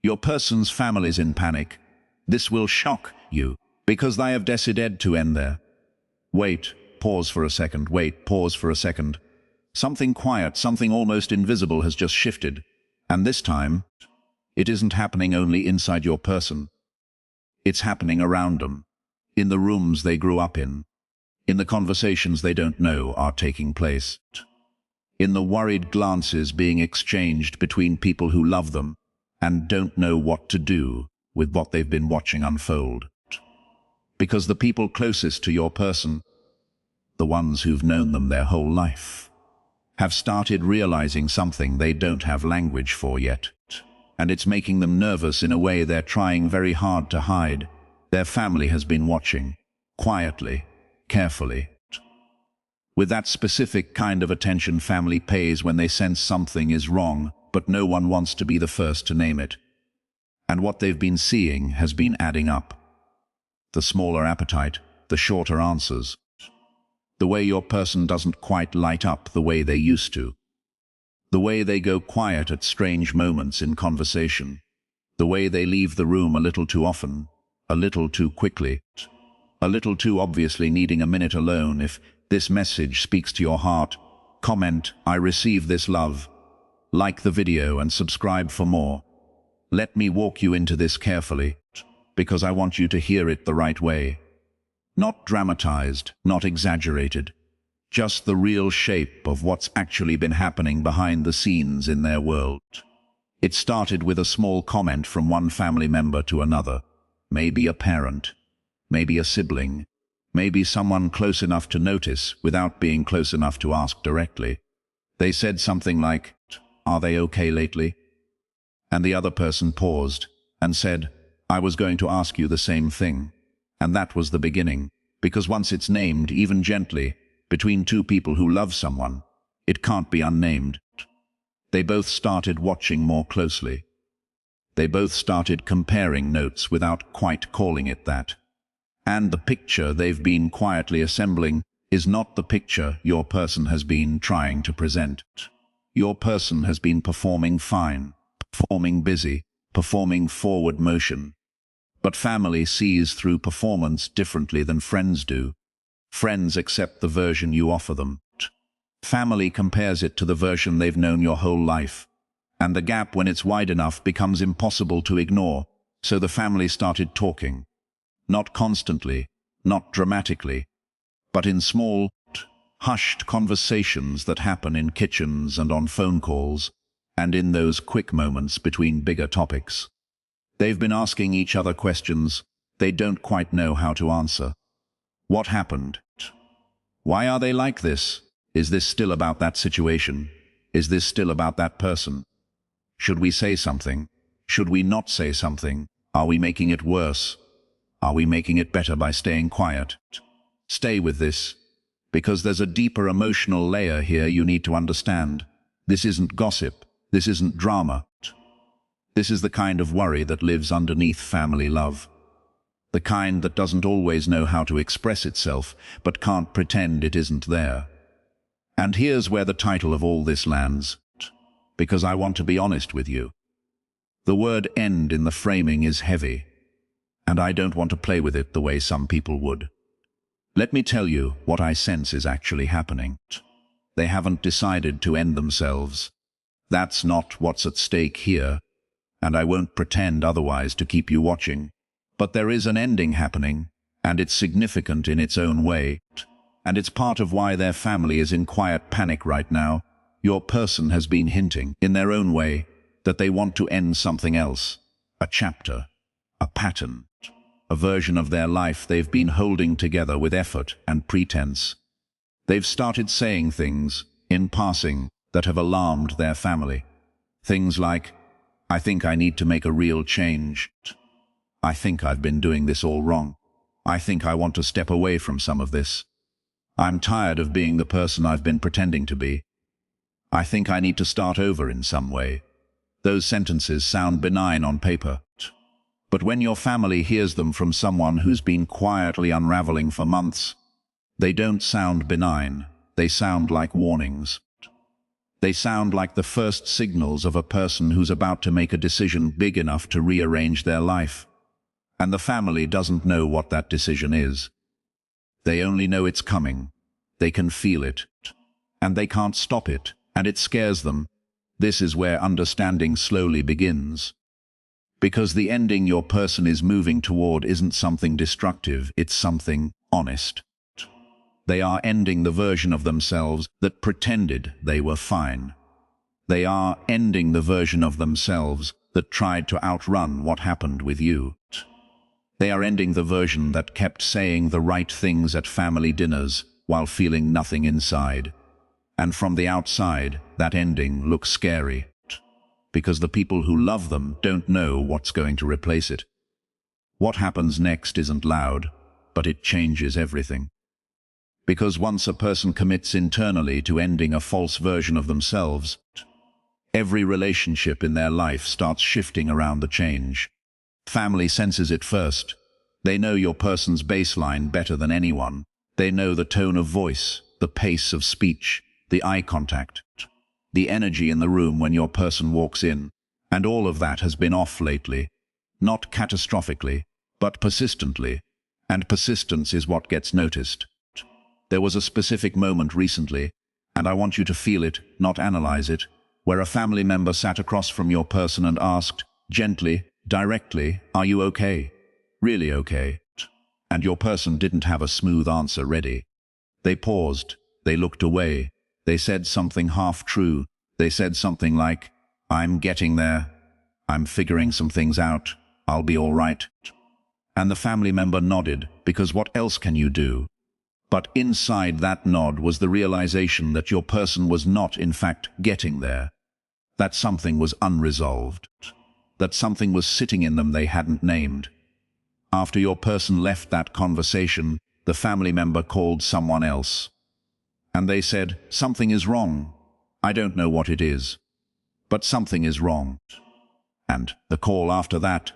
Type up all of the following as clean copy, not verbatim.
Your person's family's in panic. This will shock you, because they have decided to end there. Wait, pause for a second, wait, pause for a second. Something quiet, something almost invisible has just shifted. And this time, it isn't happening only inside your person. It's happening around them, in the rooms they grew up in the conversations they don't know are taking place, in the worried glances being exchanged between people who love them and don't know what to do with what they've been watching unfold. Because the people closest to your person, the ones who've known them their whole life, have started realizing something they don't have language for yet. And it's making them nervous in a way they're trying very hard to hide. Their family has been watching, quietly, carefully. With that specific kind of attention family pays when they sense something is wrong, but no one wants to be the first to name it. And what they've been seeing has been adding up. The smaller appetite, the shorter answers. The way your person doesn't quite light up the way they used to. The way they go quiet at strange moments in conversation. The way they leave the room a little too often, a little too quickly, a little too obviously needing a minute alone. If this message speaks to your heart, comment, "I receive this love." Like the video and subscribe for more. Let me walk you into this carefully, because I want you to hear it the right way. Not dramatized, not exaggerated. Just the real shape of what's actually been happening behind the scenes in their world. It started with a small comment from one family member to another. Maybe a parent, maybe a sibling, maybe someone close enough to notice without being close enough to ask directly. They said something like, "Are they okay lately?" And the other person paused and said, "I was going to ask you the same thing." And that was the beginning, because once it's named, even gently, between two people who love someone, it can't be unnamed. They both started watching more closely. They both started comparing notes without quite calling it that. And the picture they've been quietly assembling is not the picture your person has been trying to present. Your person has been performing fine, performing busy, performing forward motion. But family sees through performance differently than friends do. Friends accept the version you offer them. Family compares it to the version they've known your whole life. And the gap, when it's wide enough, becomes impossible to ignore. So the family started talking. Not constantly, not dramatically, but in small, hushed conversations that happen in kitchens and on phone calls, and in those quick moments between bigger topics. They've been asking each other questions they don't quite know how to answer. What happened? Why are they like this? Is this still about that situation? Is this still about that person? Should we say something? Should we not say something? Are we making it worse? Are we making it better by staying quiet? Stay with this, because there's a deeper emotional layer here you need to understand. This isn't gossip. This isn't drama. This is the kind of worry that lives underneath family love. The kind that doesn't always know how to express itself, but can't pretend it isn't there. And here's where the title of all this lands, because I want to be honest with you. The word "end" in the framing is heavy, and I don't want to play with it the way some people would. Let me tell you what I sense is actually happening. They haven't decided to end themselves. That's not what's at stake here, and I won't pretend otherwise to keep you watching. But there is an ending happening, and it's significant in its own way. And it's part of why their family is in quiet panic right now. Your person has been hinting, in their own way, that they want to end something else. A chapter, a pattern, a version of their life they've been holding together with effort and pretense. They've started saying things, in passing, that have alarmed their family. Things like, "I think I need to make a real change. I think I've been doing this all wrong. I think I want to step away from some of this. I'm tired of being the person I've been pretending to be. I think I need to start over in some way." Those sentences sound benign on paper. But when your family hears them from someone who's been quietly unraveling for months, they don't sound benign. They sound like warnings. They sound like the first signals of a person who's about to make a decision big enough to rearrange their life. And the family doesn't know what that decision is. They only know it's coming. They can feel it. And they can't stop it, and it scares them. This is where understanding slowly begins. Because the ending your person is moving toward isn't something destructive, it's something honest. They are ending the version of themselves that pretended they were fine. They are ending the version of themselves that tried to outrun what happened with you. They are ending the version that kept saying the right things at family dinners while feeling nothing inside. And from the outside, that ending looks scary, because the people who love them don't know what's going to replace it. What happens next isn't loud, but it changes everything. Because once a person commits internally to ending a false version of themselves, every relationship in their life starts shifting around the change. Family senses it first. They know your person's baseline better than anyone. They know the tone of voice, the pace of speech, the eye contact, the energy in the room when your person walks in. And all of that has been off lately. Not catastrophically, but persistently. And persistence is what gets noticed. There was a specific moment recently, and I want you to feel it, not analyze it, where a family member sat across from your person and asked, gently, directly, "Are you okay? Really okay?" And your person didn't have a smooth answer ready. They paused, they looked away, they said something half-true. They said something like, "I'm getting there. I'm figuring some things out. I'll be all right." And the family member nodded, because what else can you do? But inside that nod was the realization that your person was not, in fact, getting there. That something was unresolved. That something was sitting in them they hadn't named. After your person left that conversation, the family member called someone else. And they said, "Something is wrong. I don't know what it is, but something is wrong." And the call after that,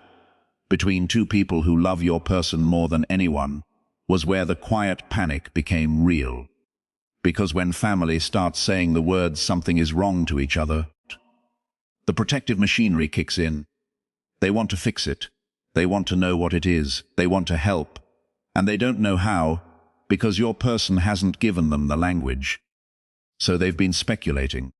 between two people who love your person more than anyone, was where the quiet panic became real. Because when family starts saying the words "something is wrong" to each other, the protective machinery kicks in. They want to fix it. They want to know what it is. They want to help. And they don't know how, because your person hasn't given them the language. So they've been speculating.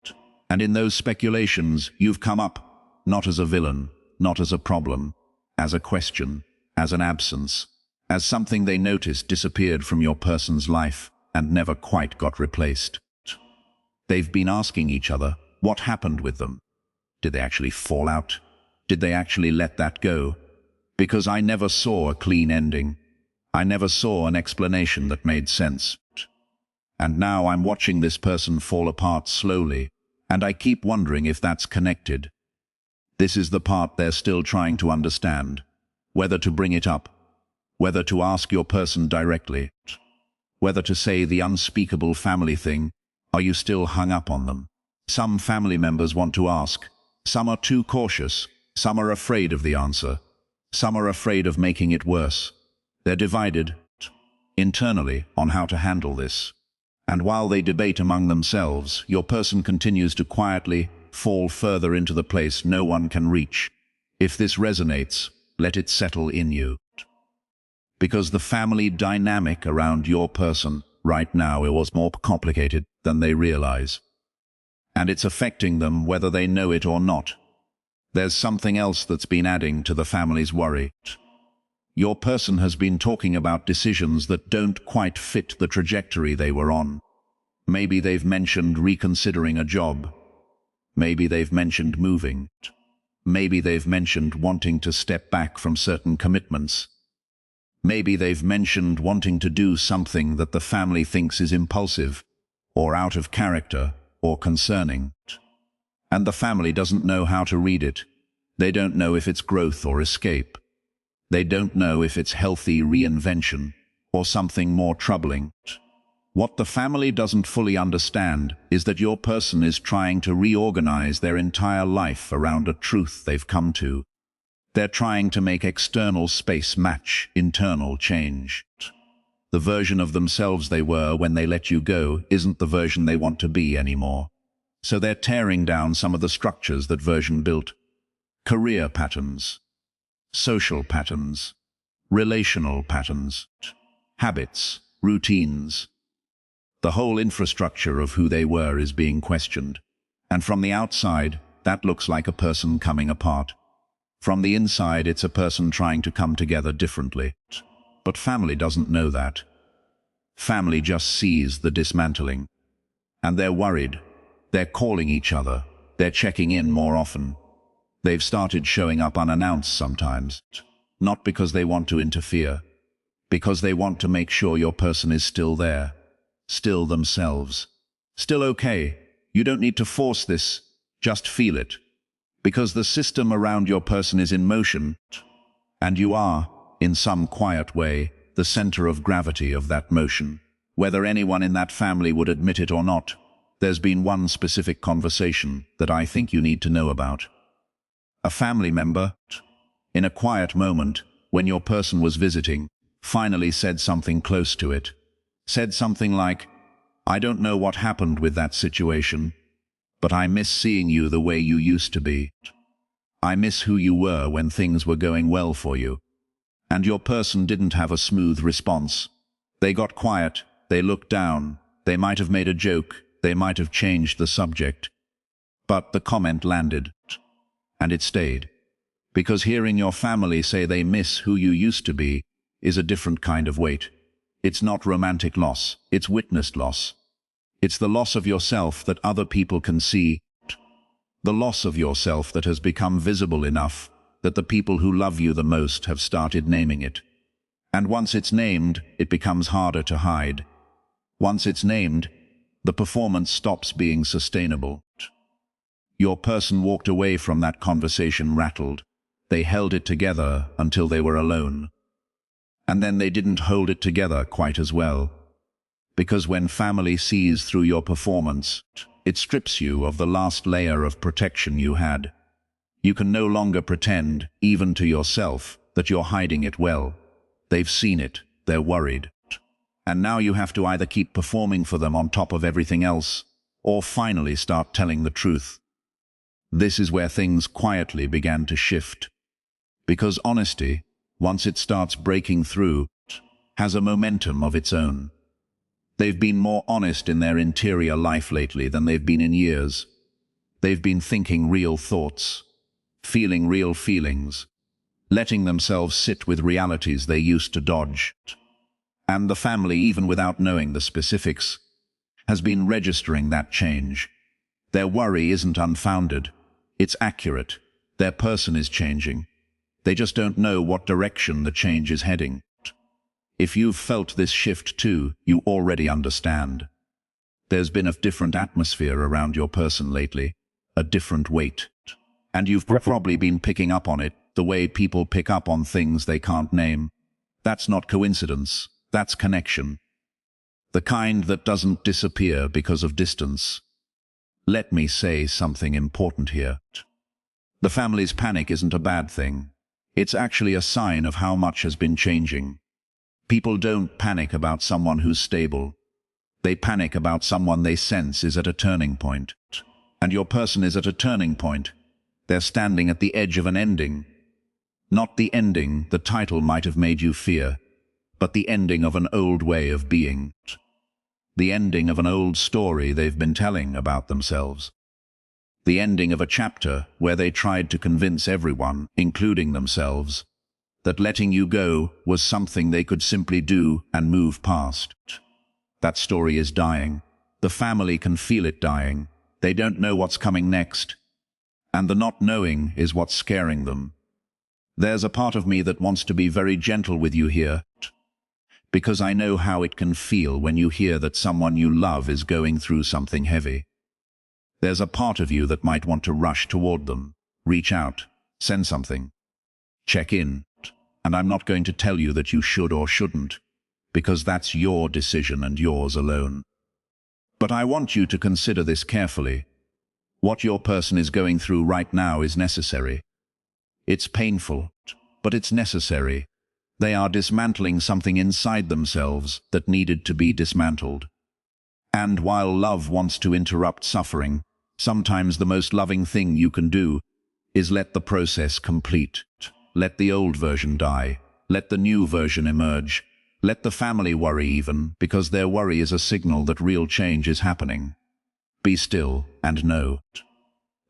And in those speculations, you've come up, not as a villain, not as a problem, as a question, as an absence, as something they noticed disappeared from your person's life and never quite got replaced. They've been asking each other, what happened with them? Did they actually fall out? Did they actually let that go? Because I never saw a clean ending. I never saw an explanation that made sense. And now I'm watching this person fall apart slowly, and I keep wondering if that's connected. This is the part they're still trying to understand. Whether to bring it up, whether to ask your person directly, whether to say the unspeakable family thing. Are you still hung up on them? Some family members want to ask. Some are too cautious. Some are afraid of the answer. Some are afraid of making it worse. They're divided internally on how to handle this. And while they debate among themselves, your person continues to quietly fall further into the place no one can reach. If this resonates, let it settle in you. Because the family dynamic around your person right now is more complicated than they realize. And it's affecting them whether they know it or not. There's something else that's been adding to the family's worry. Your person has been talking about decisions that don't quite fit the trajectory they were on. Maybe they've mentioned reconsidering a job. Maybe they've mentioned moving. Maybe they've mentioned wanting to step back from certain commitments. Maybe they've mentioned wanting to do something that the family thinks is impulsive, or out of character, or concerning. And the family doesn't know how to read it. They don't know if it's growth or escape. They don't know if it's healthy reinvention, or something more troubling. What the family doesn't fully understand is that your person is trying to reorganize their entire life around a truth they've come to. They're trying to make external space match internal change. The version of themselves they were when they let you go isn't the version they want to be anymore. So they're tearing down some of the structures that version built. Career patterns, social patterns, relational patterns, habits, routines. The whole infrastructure of who they were is being questioned. And from the outside, that looks like a person coming apart. From the inside, it's a person trying to come together differently. But family doesn't know that. Family just sees the dismantling. And they're worried. They're calling each other. They're checking in more often. They've started showing up unannounced sometimes. Not because they want to interfere. Because they want to make sure your person is still there. Still themselves. Still okay. You don't need to force this. Just feel it. Because the system around your person is in motion. And you are, in some quiet way, the center of gravity of that motion. Whether anyone in that family would admit it or not, there's been one specific conversation that I think you need to know about. A family member, in a quiet moment, when your person was visiting, finally said something close to it. Said something like, "I don't know what happened with that situation, but I miss seeing you the way you used to be. I miss who you were when things were going well for you." And your person didn't have a smooth response. They got quiet, they looked down, they might have made a joke, they might have changed the subject. But the comment landed. And it stayed. Because hearing your family say they miss who you used to be is a different kind of weight. It's not romantic loss, it's witnessed loss. It's the loss of yourself that other people can see. The loss of yourself that has become visible enough that the people who love you the most have started naming it. And once it's named, it becomes harder to hide. Once it's named, the performance stops being sustainable. Your person walked away from that conversation rattled. They held it together until they were alone. And then they didn't hold it together quite as well. Because when family sees through your performance, it strips you of the last layer of protection you had. You can no longer pretend, even to yourself, that you're hiding it well. They've seen it, they're worried. And now you have to either keep performing for them on top of everything else, or finally start telling the truth. This is where things quietly began to shift. Because honesty, once it starts breaking through, has a momentum of its own. They've been more honest in their interior life lately than they've been in years. They've been thinking real thoughts, feeling real feelings, letting themselves sit with realities they used to dodge. And the family, even without knowing the specifics, has been registering that change. Their worry isn't unfounded. It's accurate. Their person is changing. They just don't know what direction the change is heading. If you've felt this shift too, you already understand. There's been a different atmosphere around your person lately, a different weight. And you've probably been picking up on it, the way people pick up on things they can't name. That's not coincidence, that's connection. The kind that doesn't disappear because of distance. Let me say something important here. The family's panic isn't a bad thing. It's actually a sign of how much has been changing. People don't panic about someone who's stable. They panic about someone they sense is at a turning point. And your person is at a turning point. They're standing at the edge of an ending. Not the ending the title might have made you fear, but the ending of an old way of being. The ending of an old story they've been telling about themselves. The ending of a chapter where they tried to convince everyone, including themselves, that letting you go was something they could simply do and move past. That story is dying. The family can feel it dying. They don't know what's coming next. And the not knowing is what's scaring them. There's a part of me that wants to be very gentle with you here, because I know how it can feel when you hear that someone you love is going through something heavy. There's a part of you that might want to rush toward them, reach out, send something, check in. And I'm not going to tell you that you should or shouldn't, because that's your decision and yours alone. But I want you to consider this carefully. What your person is going through right now is necessary. It's painful, but it's necessary. They are dismantling something inside themselves that needed to be dismantled. And while love wants to interrupt suffering, Sometimes the most loving thing you can do is let the process complete. Let the old version die. Let the new version emerge. Let the family worry even, because their worry is a signal that real change is happening. Be still and know.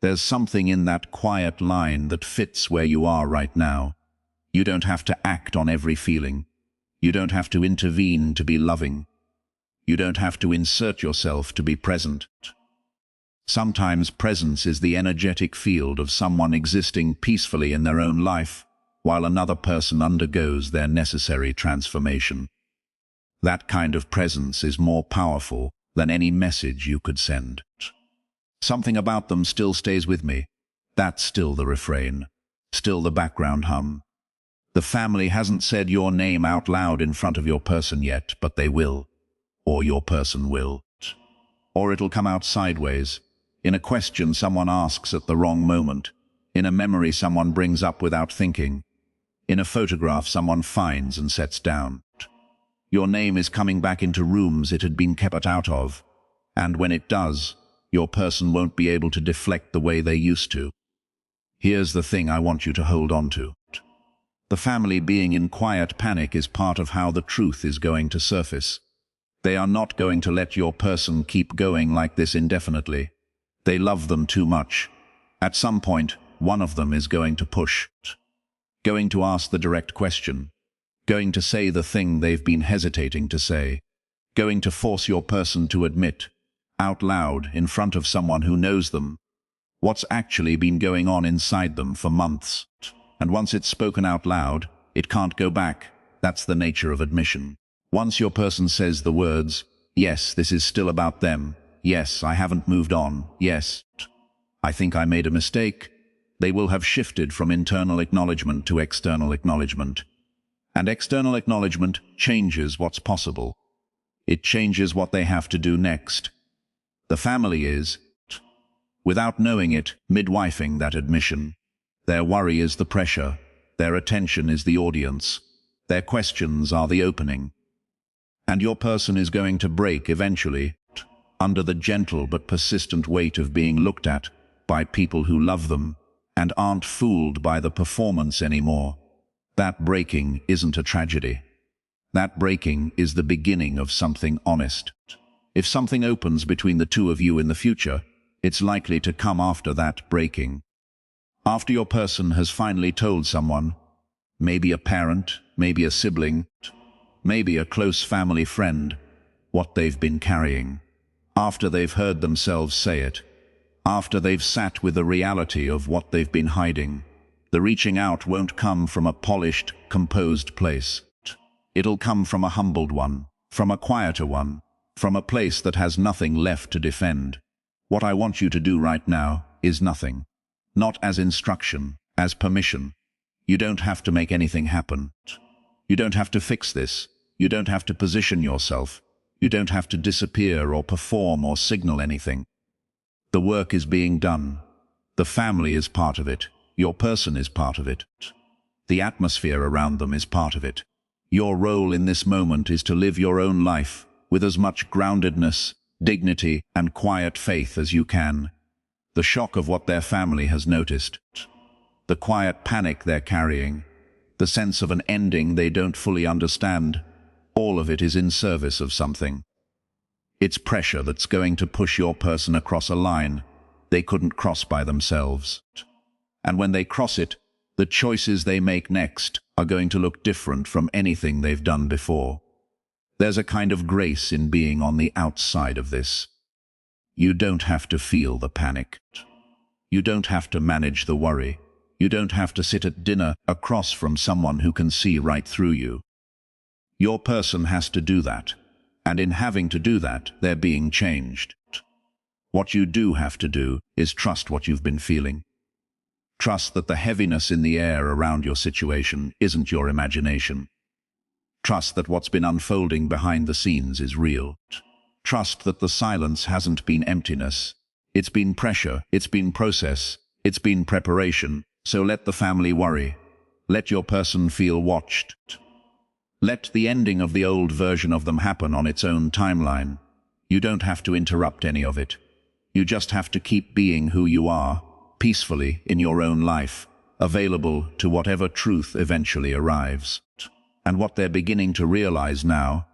There's something in that quiet line that fits where you are right now. You don't have to act on every feeling. You don't have to intervene to be loving. You don't have to insert yourself to be present. Sometimes presence is the energetic field of someone existing peacefully in their own life, while another person undergoes their necessary transformation. That kind of presence is more powerful than any message you could send. Something about them still stays with me. That's still the refrain, still the background hum. The family hasn't said your name out loud in front of your person yet, but they will. Or your person will. Or it'll come out sideways, in a question someone asks at the wrong moment, in a memory someone brings up without thinking, in a photograph someone finds and sets down. Your name is coming back into rooms it had been kept out of, and when it does, your person won't be able to deflect the way they used to. Here's the thing I want you to hold on to. The family being in quiet panic is part of how the truth is going to surface. They are not going to let your person keep going like this indefinitely. They love them too much. At some point, one of them is going to push. Going to ask the direct question. Going to say the thing they've been hesitating to say. Going to force your person to admit, out loud, in front of someone who knows them, what's actually been going on inside them for months. And once it's spoken out loud, it can't go back. That's the nature of admission. Once your person says the words, yes, this is still about them. Yes, I haven't moved on. Yes, I think I made a mistake. They will have shifted from internal acknowledgement to external acknowledgement. And external acknowledgement changes what's possible. It changes what they have to do next. The family is, without knowing it, midwifing that admission. Their worry is the pressure. Their attention is the audience. Their questions are the opening. And your person is going to break eventually, under the gentle but persistent weight of being looked at by people who love them and aren't fooled by the performance anymore. That breaking isn't a tragedy. That breaking is the beginning of something honest. If something opens between the two of you in the future, it's likely to come after that breaking. After your person has finally told someone, maybe a parent, maybe a sibling, maybe a close family friend, what they've been carrying. After they've heard themselves say it. After they've sat with the reality of what they've been hiding. The reaching out won't come from a polished, composed place. It'll come from a humbled one, from a quieter one, from a place that has nothing left to defend. What I want you to do right now is nothing. Not as instruction, as permission. You don't have to make anything happen. You don't have to fix this. You don't have to position yourself. You don't have to disappear or perform or signal anything. The work is being done. The family is part of it. Your person is part of it. The atmosphere around them is part of it. Your role in this moment is to live your own life with as much groundedness, dignity, and quiet faith as you can. The shock of what their family has noticed, the quiet panic they're carrying, the sense of an ending they don't fully understand, all of it is in service of something. It's pressure that's going to push your person across a line they couldn't cross by themselves. And when they cross it, the choices they make next are going to look different from anything they've done before. There's a kind of grace in being on the outside of this. You don't have to feel the panic. You don't have to manage the worry. You don't have to sit at dinner across from someone who can see right through you. Your person has to do that, and in having to do that, they're being changed. What you do have to do is trust what you've been feeling. Trust that the heaviness in the air around your situation isn't your imagination. Trust that what's been unfolding behind the scenes is real. Trust that the silence hasn't been emptiness. It's been pressure, it's been process, it's been preparation. So let the family worry. Let your person feel watched. Let the ending of the old version of them happen on its own timeline. You don't have to interrupt any of it. You just have to keep being who you are, peacefully in your own life, available to whatever truth eventually arrives. And what they're beginning to realize now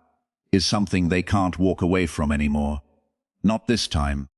is something they can't walk away from anymore. Not this time.